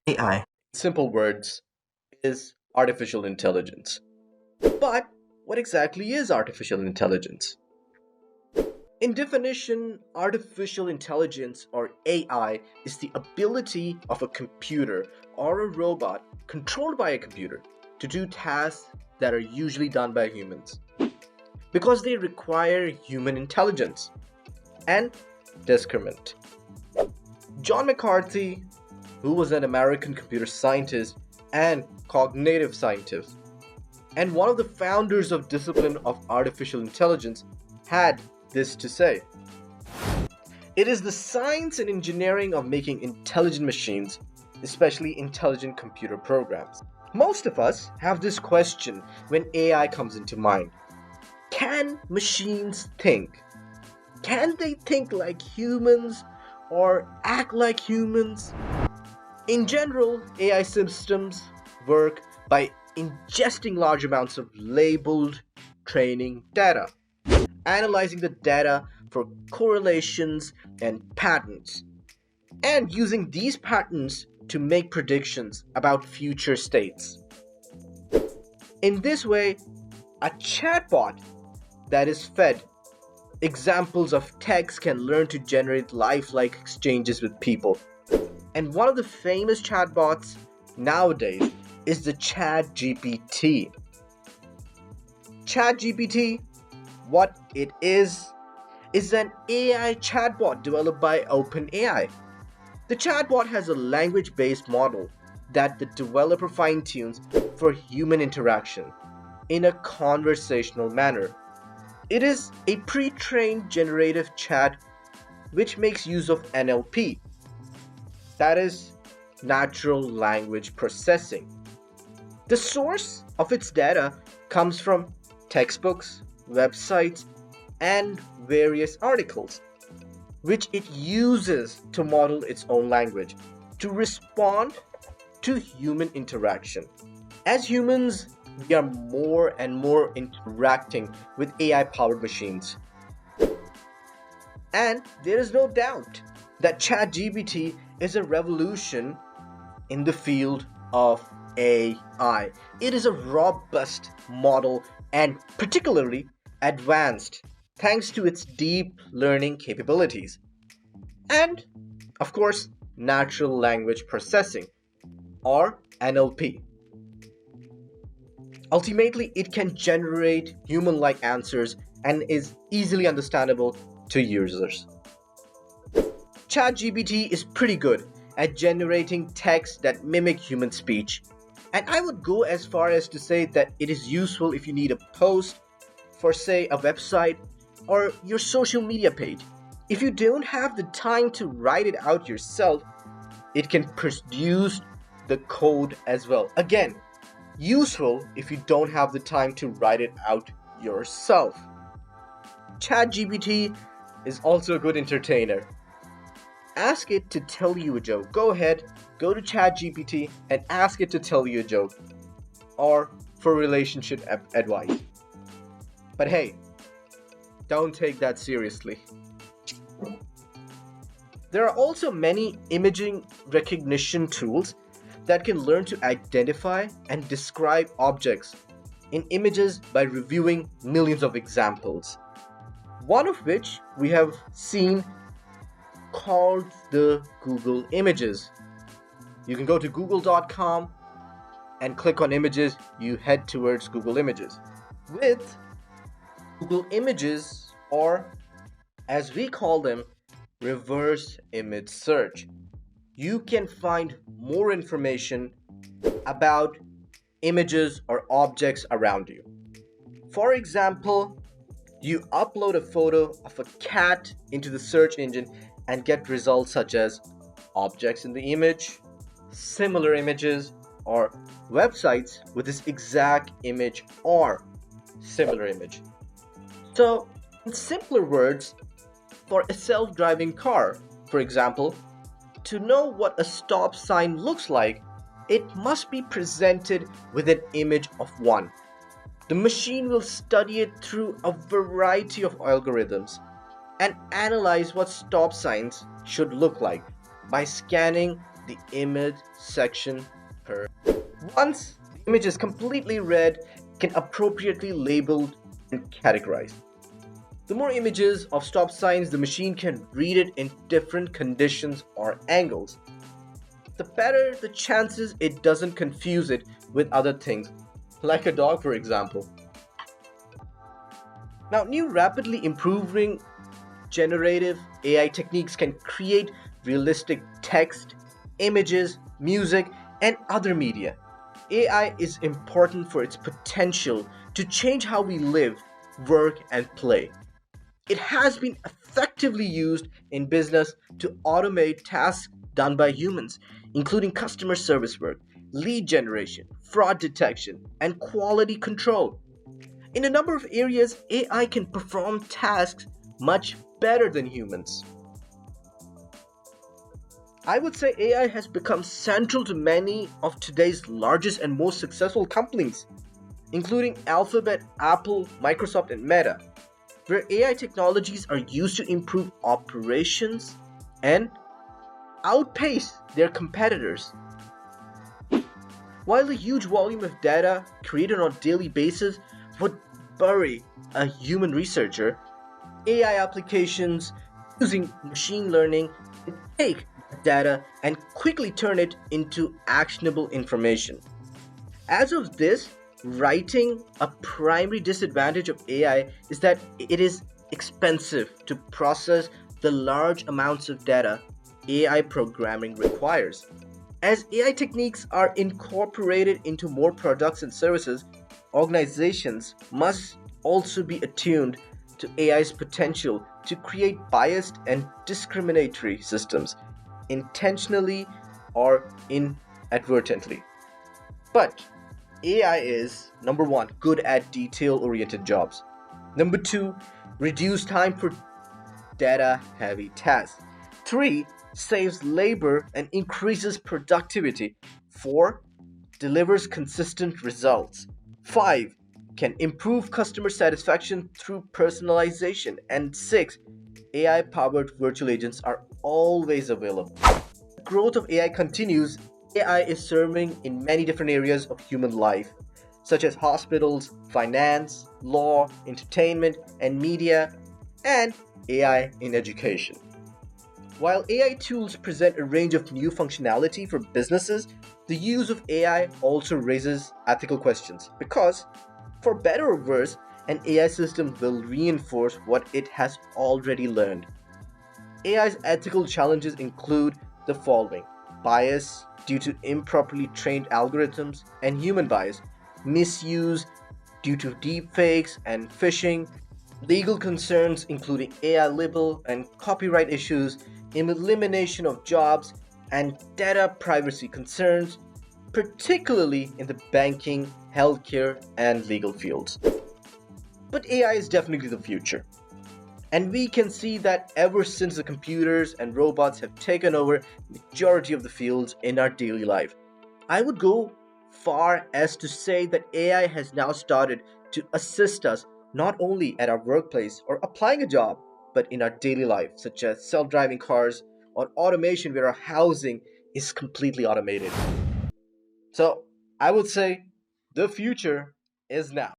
AI, simple words, is artificial intelligence. But what exactly is artificial intelligence? In definition, artificial intelligence or AI is the ability of a computer or a robot controlled by a computer to do tasks that are usually done by humans because they require human intelligence and discernment. John McCarthy, who was an American computer scientist and cognitive scientist, and one of the founders of discipline of artificial intelligence, had this to say: it is the science and engineering of making intelligent machines, especially intelligent computer programs. Most of us have this question when AI comes into mind. Can machines think? Can they think like humans or act like humans? In general, AI systems work by ingesting large amounts of labeled training data, analyzing the data for correlations and patterns, and using these patterns to make predictions about future states. In this way, a chatbot that is fed examples of text can learn to generate lifelike exchanges with people. And one of the famous chatbots nowadays is the Chat GPT. Chat GPT, what it is an AI chatbot developed by OpenAI. The chatbot has a language-based model that the developer fine-tunes for human interaction in a conversational manner. It is a pre-trained generative chat which makes use of NLP, that is, natural language processing. The source of its data comes from textbooks, websites, and various articles, which it uses to model its own language to respond to human interaction. As humans, we are more and more interacting with AI powered machines. And there is no doubt that ChatGPT is a revolution in the field of AI. It is a robust model and particularly advanced thanks to its deep learning capabilities. And, of course, natural language processing or NLP. Ultimately, it can generate human-like answers and is easily understandable to users. ChatGPT is pretty good at generating text that mimic human speech, and I would go as far as to say that it is useful if you need a post for, say, a website or your social media page. If you don't have the time to write it out yourself, it can produce the code as well. Again, useful if you don't have the time to write it out yourself. ChatGPT is also a good entertainer. Ask it to tell you a joke. Go ahead, go to ChatGPT and ask it to tell you a joke or for relationship advice. But hey, don't take that seriously. There are also many imaging recognition tools that can learn to identify and describe objects in images by reviewing millions of examples. One of which we have seen called the Google Images. You can go to google.com and click on images, you head towards Google Images. With Google Images, or as we call them, reverse image search, you can find more information about images or objects around you. For example, you upload a photo of a cat into the search engine and get results such as objects in the image, similar images, or websites with this exact image or similar image. So, in simpler words, for a self-driving car, for example, to know what a stop sign looks like, it must be presented with an image of one. The machine will study it through a variety of algorithms and analyze what stop signs should look like by scanning the image section per. Once the image is completely read, it can appropriately labeled and categorized. The more images of stop signs, the machine can read it in different conditions or angles. The better the chances it doesn't confuse it with other things, like a dog, for example. Now, new rapidly improving generative AI techniques can create realistic text, images, music, and other media. AI is important for its potential to change how we live, work, and play. It has been effectively used in business to automate tasks done by humans, including customer service work, lead generation, fraud detection, and quality control. In a number of areas, AI can perform tasks much better than humans. I would say AI has become central to many of today's largest and most successful companies, including Alphabet, Apple, Microsoft, and Meta, where AI technologies are used to improve operations and outpace their competitors. While the huge volume of data created on a daily basis would bury a human researcher, AI applications using machine learning can take data and quickly turn it into actionable information. As of this, writing a primary disadvantage of AI is that it is expensive to process the large amounts of data AI programming requires. As AI techniques are incorporated into more products and services, organizations must also be attuned to AI's potential to create biased and discriminatory systems, intentionally or inadvertently. But AI is number one, good at detail oriented jobs. Number two, reduce time for data heavy tasks. Three, saves labor and increases productivity. Four, delivers consistent results. Five, can improve customer satisfaction through personalization. And six, AI powered virtual agents are always available. The growth of AI continues. AI is serving in many different areas of human life, such as hospitals, finance, law, entertainment, and media, and AI in education. While AI tools present a range of new functionality for businesses, the use of AI also raises ethical questions because, for better or worse, an AI system will reinforce what it has already learned. AI's ethical challenges include the following: bias due to improperly trained algorithms and human bias, misuse due to deepfakes and phishing, legal concerns including AI libel and copyright issues, elimination of jobs, and data privacy concerns, particularly in the banking, healthcare, and legal fields. But AI is definitely the future. And we can see that ever since the computers and robots have taken over the majority of the fields in our daily life. I would go far as to say that AI has now started to assist us not only at our workplace or applying a job, but in our daily life, such as self-driving cars or automation where our housing is completely automated. So I would say the future is now.